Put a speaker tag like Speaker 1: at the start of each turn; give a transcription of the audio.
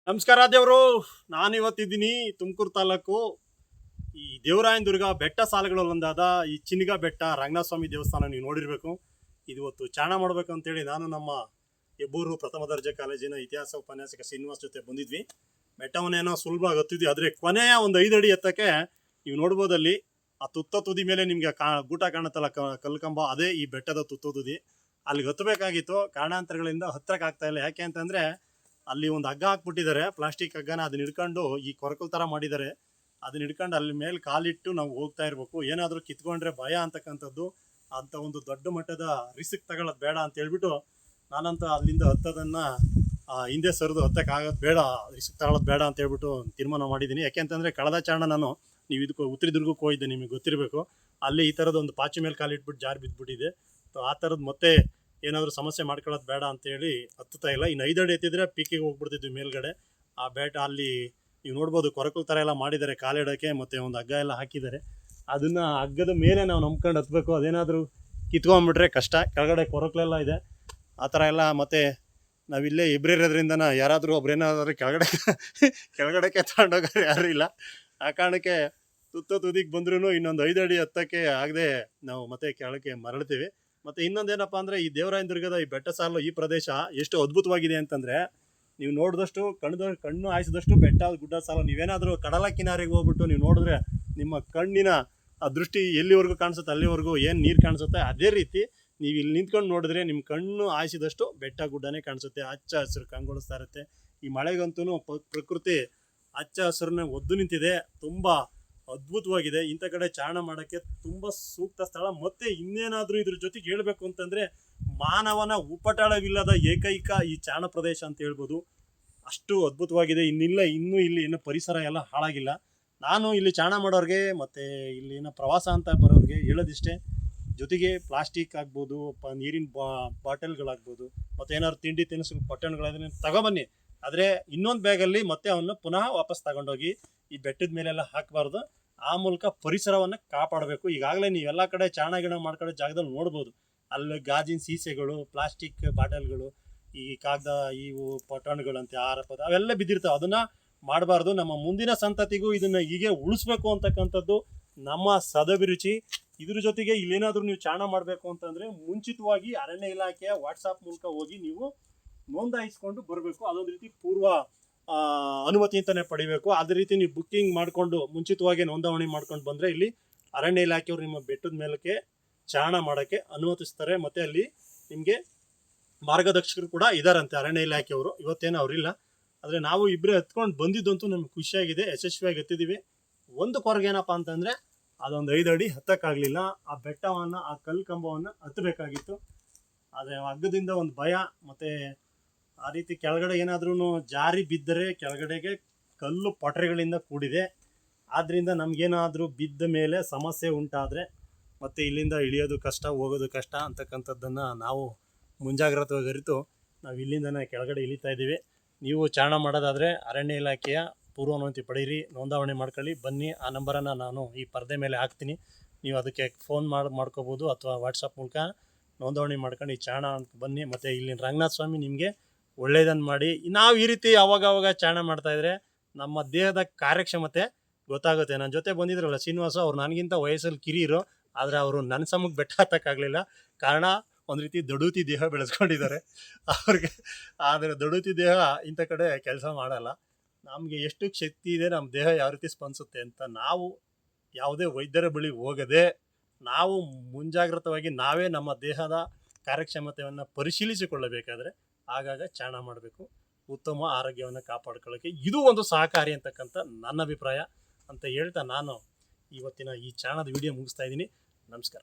Speaker 1: ನಮಸ್ಕಾರ ದೇವರು. ನಾನು ಇವತ್ತಿದ್ದೀನಿ ತುಮಕೂರು ತಾಲೂಕು ಈ ದೇವರಾಯನ ದುರ್ಗ ಬೆಟ್ಟ ಸಾಲುಗಳಲ್ಲೊಂದಾದ ಈ ಚಿನ್ನಿಗ ಬೆಟ್ಟ ರಂಗನಾಥ ಸ್ವಾಮಿ ದೇವಸ್ಥಾನ ನೀವು ನೋಡಿರಬೇಕು. ಇವತ್ತು ಚಾಣ ಮಾಡಬೇಕು ಅಂತೇಳಿ ನಾನು ನಮ್ಮ ಹೆಬ್ಬೂರು ಪ್ರಥಮ ದರ್ಜೆ ಕಾಲೇಜಿನ ಇತಿಹಾಸ ಉಪನ್ಯಾಸಕ ಶ್ರೀನಿವಾಸ್ ಜೊತೆ ಬಂದಿದ್ವಿ. ಬೆಟ್ಟವನ್ನೇನೋ ಸುಲಭವಾಗಿ ಹತ್ತಿದ್ವಿ, ಆದರೆ ಕೊನೆಯ ಒಂದು 5 ಅಡಿ ಎತ್ತಕ್ಕೆ ನೀವು ನೋಡ್ಬೋದಲ್ಲಿ ಆ ತುತ್ತ ತುದಿ ಮೇಲೆ ನಿಮಗೆ ಗೂಟ ಕಾಣುತ್ತಲ್ಲ, ಕಲ್ಕಂಬ, ಅದೇ ಈ ಬೆಟ್ಟದ ತುತ್ತ ತುದಿ. ಅಲ್ಲಿಗೆ ಹತ್ತಬೇಕಾಗಿತ್ತು, ಕಾರಣಾಂತರಗಳಿಂದ ಹತ್ತಕ್ಕಾಗ್ತಾ ಇಲ್ಲ. ಯಾಕೆ ಅಂತಂದರೆ ಅಲ್ಲಿ ಒಂದು ಹಗ್ಗ ಹಾಕ್ಬಿಟ್ಟಿದ್ದಾರೆ, ಪ್ಲಾಸ್ಟಿಕ್ ಹಗ್ಗನ. ಅದನ್ನ ಹಿಡ್ಕೊಂಡು ಈ ಕೊರಕಲ್ ಥರ ಮಾಡಿದ್ದಾರೆ, ಅದನ್ನ ಹಿಡ್ಕೊಂಡು ಅಲ್ಲಿ ಮೇಲೆ ಕಾಲಿಟ್ಟು ನಾವು ಹೋಗ್ತಾ ಇರಬೇಕು. ಏನಾದರೂ ಕಿತ್ಕೊಂಡ್ರೆ ಭಯ ಅಂತಕ್ಕಂಥದ್ದು. ಅಂಥ ಒಂದು ದೊಡ್ಡ ಮಟ್ಟದ ರಿಸ್ಕ್ ತಗೊಳ್ಳೋದು ಬೇಡ ಅಂತ ಹೇಳ್ಬಿಟ್ಟು ನಾನಂತ ಅಲ್ಲಿಂದ ಹತ್ತೋದನ್ನು ಹಿಂದೆ ಸರಿದು ಹತ್ತಕ್ಕಾಗೋದು ಬೇಡ, ರಿಸ್ಕ್ ತಗೊಳ್ಳೋದು ಬೇಡ ಅಂತ ಹೇಳ್ಬಿಟ್ಟು ತೀರ್ಮಾನ ಮಾಡಿದ್ದೀನಿ. ಯಾಕೆಂತಂದರೆ ಕಳೆದ ಚಾರಣ ನಾನು ನೀವು ಇದಕ್ಕೆ ಉತ್ತರದುರ್ಗಕ್ಕೆ ಹೋಗಿದ್ದೆ, ನಿಮಗೆ ಗೊತ್ತಿರಬೇಕು. ಅಲ್ಲಿ ಈ ಥರದ್ದು ಒಂದು ಪಾಚಿ ಮೇಲೆ ಕಾಲಿಟ್ಬಿಟ್ಟು ಜಾರಿ ಬಿದ್ದುಬಿಟ್ಟಿದೆ. ಆ ಥರದ್ದು ಮತ್ತೆ ಏನಾದರೂ ಸಮಸ್ಯೆ ಮಾಡ್ಕೊಳ್ಳೋದು ಬೇಡ ಅಂತೇಳಿ ಹತ್ತುತ್ತಾ ಇಲ್ಲ. ಇನ್ನು 5 ಅಡಿ ಎತ್ತಿದ್ರೆ ಪೀಕಿಗೆ ಹೋಗ್ಬಿಡ್ತಿದ್ವಿ ಮೇಲ್ಗಡೆ. ಆ ಬೆಟ್ಟ ಅಲ್ಲಿ ನೀವು ನೋಡ್ಬೋದು, ಕೊರಕಲ್ ಥರ ಎಲ್ಲ ಮಾಡಿದ್ದಾರೆ ಕಾಲಿಡೋಕ್ಕೆ, ಮತ್ತು ಒಂದು ಹಗ್ಗ ಎಲ್ಲ ಹಾಕಿದ್ದಾರೆ. ಅದನ್ನು ಹಗ್ಗದ ಮೇಲೆ ನಾವು ನಂಬ್ಕೊಂಡು ಹತ್ತಬೇಕು. ಅದೇನಾದರೂ ಕಿತ್ಕೊಂಡ್ಬಿಟ್ರೆ ಕಷ್ಟ. ಕೆಳಗಡೆ ಕೊರಕಲೆಲ್ಲ ಇದೆ, ಆ ಥರ ಎಲ್ಲ. ಮತ್ತು ನಾವಿಲ್ಲೇ ಇಬ್ಬರಿರೋದ್ರಿಂದ ಯಾರಾದರೂ ಒಬ್ರೇನಾದರೂ ಕೆಳಗಡೆಗೆ ತಗೊಂಡೋಗೋರು ಯಾರೂ ಇಲ್ಲ. ಆ ಕಾರಣಕ್ಕೆ ತುದಿಗೆ ಬಂದ್ರೂ ಇನ್ನೊಂದು 5 ಅಡಿ ಹತ್ತಕ್ಕೆ ಆಗದೆ ನಾವು ಮತ್ತೆ ಕೆಳಗೆ ಮರಳ್ತೀವಿ. ಮತ್ತು ಇನ್ನೊಂದೇನಪ್ಪ ಅಂದರೆ ಈ ದೇವರಾಯನ ದುರ್ಗದ ಈ ಬೆಟ್ಟ ಸಾಲು, ಈ ಪ್ರದೇಶ ಎಷ್ಟು ಅದ್ಭುತವಾಗಿದೆ ಅಂತಂದರೆ, ನೀವು ನೋಡಿದಷ್ಟು ಕಣ್ಣು ಹಾಯಿಸಿದಷ್ಟು ಬೆಟ್ಟ ಗುಡ್ಡ ಸಾಲು. ನೀವೇನಾದರೂ ಕಡಲ ಕಿನಾರಿಗೆ ಹೋಗ್ಬಿಟ್ಟು ನೀವು ನೋಡಿದ್ರೆ ನಿಮ್ಮ ಕಣ್ಣಿನ ಆ ದೃಷ್ಟಿ ಎಲ್ಲಿವರೆಗೂ ಕಾಣಿಸುತ್ತೆ ಅಲ್ಲಿವರೆಗೂ ಏನು ನೀರು ಕಾಣಿಸುತ್ತೆ, ಅದೇ ರೀತಿ ನೀವು ಇಲ್ಲಿ ನಿಂತ್ಕೊಂಡು ನೋಡಿದ್ರೆ ನಿಮ್ಮ ಕಣ್ಣು ಹಾಯಿಸಿದಷ್ಟು ಬೆಟ್ಟ ಗುಡ್ಡನೇ ಕಾಣಿಸುತ್ತೆ. ಹಚ್ಚ ಹಸಿರು ಕಂಗೊಳಿಸ್ತಾ ಇರುತ್ತೆ. ಈ ಮಳೆಗಂತೂ ಪ್ರಕೃತಿ ಹಚ್ಚ ಹಸಿರನ್ನ ಒದ್ದು ನಿಂತಿದೆ, ತುಂಬ ಅದ್ಭುತವಾಗಿದೆ. ಇಂಥ ಕಡೆ ಚಾರಣ ಮಾಡೋಕ್ಕೆ ತುಂಬ ಸೂಕ್ತ ಸ್ಥಳ. ಮತ್ತು ಇನ್ನೇನಾದರೂ ಇದ್ರ ಜೊತೆಗೆ ಹೇಳಬೇಕು ಅಂತಂದರೆ, ಮಾನವನ ಉಪಟಳವಿಲ್ಲದ ಏಕೈಕ ಈ ಚಾರಣ ಪ್ರದೇಶ ಅಂತ ಹೇಳ್ಬೋದು. ಅಷ್ಟು ಅದ್ಭುತವಾಗಿದೆ. ಇನ್ನೂ ಇಲ್ಲಿ ಪರಿಸರ ಎಲ್ಲ ಹಾಳಾಗಿಲ್ಲ. ನಾನು ಇಲ್ಲಿ ಚಾರಣ ಮಾಡೋರಿಗೆ ಮತ್ತು ಇಲ್ಲಿನ ಪ್ರವಾಸ ಅಂತ ಬರೋರಿಗೆ ಹೇಳೋದಿಷ್ಟೇ, ಜೊತೆಗೆ ಪ್ಲಾಸ್ಟಿಕ್ ಆಗ್ಬೋದು, ನೀರಿನ ಬಾಟಲ್ಗಳಾಗ್ಬೋದು, ಮತ್ತು ಏನಾದ್ರು ತಿಂಡಿ ತಿನಿಸು ಪಟ್ಟಣಗಳಾದ್ರೆ ತಗೊಬನ್ನಿ. ಆದರೆ ಇನ್ನೊಂದು ಬ್ಯಾಗಲ್ಲಿ ಮತ್ತೆ ಅವನ್ನ ಪುನಃ ವಾಪಸ್ ತಗೊಂಡೋಗಿ ಈ ಬೆಟ್ಟದ ಮೇಲೆಲ್ಲ ಹಾಕಬಾರ್ದು. ಆ ಮೂಲಕ ಪರಿಸರವನ್ನು ಕಾಪಾಡಬೇಕು. ಈಗಾಗಲೇ ನೀವೆಲ್ಲ ಕಡೆ ಚಾರಣ ಗಿಡ ಮಾಡ್ಕೊಳ್ಳೋ ಜಾಗದಲ್ಲಿ ನೋಡ್ಬೋದು, ಅಲ್ಲಿ ಗಾಜಿನ ಸೀಸೆಗಳು, ಪ್ಲಾಸ್ಟಿಕ್ ಬಾಟಲ್ಗಳು, ಈ ಕಾಗದ, ಇವು ಪಟ್ಟಣಗಳಂತೆ ಆಹಾರ ಪದ ಅವೆಲ್ಲ ಬಿದ್ದಿರ್ತಾವೆ. ಅದನ್ನು ಮಾಡಬಾರ್ದು. ನಮ್ಮ ಮುಂದಿನ ಸಂತತಿಗೂ ಇದನ್ನು ಹೀಗೆ ಉಳಿಸ್ಬೇಕು ಅಂತಕ್ಕಂಥದ್ದು ನಮ್ಮ ಸದಭಿರುಚಿ. ಇದ್ರ ಜೊತೆಗೆ ಇಲ್ಲೇನಾದರೂ ನೀವು ಚಾರಣ ಮಾಡಬೇಕು ಅಂತಂದರೆ ಮುಂಚಿತವಾಗಿ ಅರಣ್ಯ ಇಲಾಖೆಯ ವಾಟ್ಸಾಪ್ ಮೂಲಕ ಹೋಗಿ ನೀವು ನೋಂದಾಯಿಸ್ಕೊಂಡು ಬರಬೇಕು. ಅದೊಂದು ರೀತಿ ಪೂರ್ವ ಅನುಮತಿ ಅಂತಲೇ ಪಡಿಬೇಕು. ಅದೇ ರೀತಿ ನೀವು ಬುಕ್ಕಿಂಗ್ ಮಾಡಿಕೊಂಡು ಮುಂಚಿತವಾಗಿ ನೋಂದಣಿ ಮಾಡ್ಕೊಂಡು ಬಂದರೆ ಇಲ್ಲಿ ಅರಣ್ಯ ಇಲಾಖೆಯವರು ನಿಮ್ಮ ಬೆಟ್ಟದ ಮೇಲಕ್ಕೆ ಚಾರಣ ಮಾಡೋಕ್ಕೆ ಅನುಮತಿಸ್ತಾರೆ. ಮತ್ತು ಅಲ್ಲಿ ನಿಮಗೆ ಮಾರ್ಗದರ್ಶಕರು ಕೂಡ ಇದ್ದಾರಂತೆ ಅರಣ್ಯ ಇಲಾಖೆಯವರು. ಇವತ್ತೇನು ಅವರಿಲ್ಲ, ಆದರೆ ನಾವು ಇಬ್ಬರೇ ಹತ್ಕೊಂಡು ಬಂದಿದ್ದಂತೂ ನಮ್ಗೆ ಖುಷಿಯಾಗಿದೆ, ಯಶಸ್ವಿಯಾಗಿ ಹತ್ತಿದ್ದೀವಿ. ಒಂದು ಕೊರಗೇನಪ್ಪ ಅಂತಂದರೆ ಅದೊಂದು 5 ಅಡಿ ಹತ್ತಕ್ಕಾಗಲಿಲ್ಲ. ಆ ಬೆಟ್ಟವನ್ನು, ಆ ಕಲ್ಲು ಕಂಬವನ್ನು ಹತ್ತಬೇಕಾಗಿತ್ತು. ಆದರೆ ಹಗ್ಗದಿಂದ ಒಂದು ಭಯ, ಮತ್ತು ಆ ರೀತಿ ಕೆಳಗಡೆ ಏನಾದ್ರೂ ಜಾರಿ ಬಿದ್ದರೆ ಕೆಳಗಡೆಗೆ ಕಲ್ಲು ಪೊಟರೆಗಳಿಂದ ಕೂಡಿದೆ. ಆದ್ದರಿಂದ ನಮಗೇನಾದರೂ ಬಿದ್ದ ಮೇಲೆ ಸಮಸ್ಯೆ ಉಂಟಾದರೆ ಮತ್ತು ಇಲ್ಲಿಂದ ಇಳಿಯೋದು ಕಷ್ಟ, ಹೋಗೋದು ಕಷ್ಟ ಅಂತಕ್ಕಂಥದ್ದನ್ನು ನಾವು ಮುಂಜಾಗ್ರತೆಯಾಗಿ ಅರಿತು ನಾವು ಇಲ್ಲಿಂದನೇ ಕೆಳಗಡೆ ಇಳಿತಾ ಇದ್ದೀವಿ. ನೀವು ಚಾರಣ ಮಾಡೋದಾದರೆ ಅರಣ್ಯ ಇಲಾಖೆಯ ಪೂರ್ವಾನುಮತಿ ಪಡೀರಿ, ನೋಂದಾವಣೆ ಮಾಡ್ಕೊಳ್ಳಿ, ಬನ್ನಿ. ಆ ನಂಬರನ್ನು ನಾನು ಈ ಪರದೆ ಮೇಲೆ ಹಾಕ್ತೀನಿ. ನೀವು ಅದಕ್ಕೆ ಫೋನ್ ಮಾಡ್ಕೋಬೋದು, ಅಥವಾ ವಾಟ್ಸಪ್ ಮೂಲಕ ನೋಂದಣಿ ಮಾಡ್ಕೊಂಡು ಈ ಚಾರಣ ಅಂತ ಬನ್ನಿ. ಮತ್ತು ಇಲ್ಲಿನ ರಂಗನಾಥ ಸ್ವಾಮಿ ನಿಮಗೆ ಒಳ್ಳೆಯದನ್ನು ಮಾಡಿ. ನಾವು ಈ ರೀತಿ ಅವಾಗವಾಗ ಚಾರಣ ಮಾಡ್ತಾಯಿದ್ರೆ ನಮ್ಮ ದೇಹದ ಕಾರ್ಯಕ್ಷಮತೆ ಗೊತ್ತಾಗುತ್ತೆ. ನನ್ನ ಜೊತೆ ಬಂದಿದ್ರಲ್ಲ ಶ್ರೀನಿವಾಸ, ಅವ್ರು ನನಗಿಂತ ವಯಸ್ಸಲ್ಲಿ ಕಿರಿಯರು, ಆದರೆ ಅವರು ನನ್ನ ಸಮಕ್ಕೆ ಬೆಟ್ಟ ಹತ್ತಕ್ಕಾಗಲಿಲ್ಲ. ಕಾರಣ ಒಂದು ರೀತಿ ದೊಡುತಿ ದೇಹ ಬೆಳೆಸ್ಕೊಂಡಿದ್ದಾರೆ ಅವ್ರಿಗೆ. ಆದರೆ ದೊಡುತಿ ದೇಹ ಇಂಥ ಕಡೆ ಕೆಲಸ ಮಾಡಲ್ಲ. ನಮಗೆ ಎಷ್ಟು ಶಕ್ತಿ ಇದೆ, ನಮ್ಮ ದೇಹ ಯಾವ ರೀತಿ ಸ್ಪಂದಿಸುತ್ತೆ ಅಂತ ನಾವು ಯಾವುದೇ ವೈದ್ಯರ ಬಳಿ ಹೋಗದೆ ನಾವು ಮುಂಜಾಗ್ರತವಾಗಿ ನಾವೇ ನಮ್ಮ ದೇಹದ ಕಾರ್ಯಕ್ಷಮತೆಯನ್ನು ಪರಿಶೀಲಿಸಿಕೊಳ್ಳಬೇಕಾದ್ರೆ ಆಗಾಗ ಚಾರಣ ಮಾಡಬೇಕು. ಉತ್ತಮ ಆರೋಗ್ಯವನ್ನು ಕಾಪಾಡ್ಕೊಳ್ಳೋಕ್ಕೆ ಇದು ಒಂದು ಸಹಕಾರಿ ಅಂತಕ್ಕಂಥ ನನ್ನ ಅಭಿಪ್ರಾಯ ಅಂತ ಹೇಳ್ತಾ ನಾನು ಇವತ್ತಿನ ಈ ಚಾರಣದ ವಿಡಿಯೋ ಮುಗಿಸ್ತಾ ಇದ್ದೀನಿ. ನಮಸ್ಕಾರ.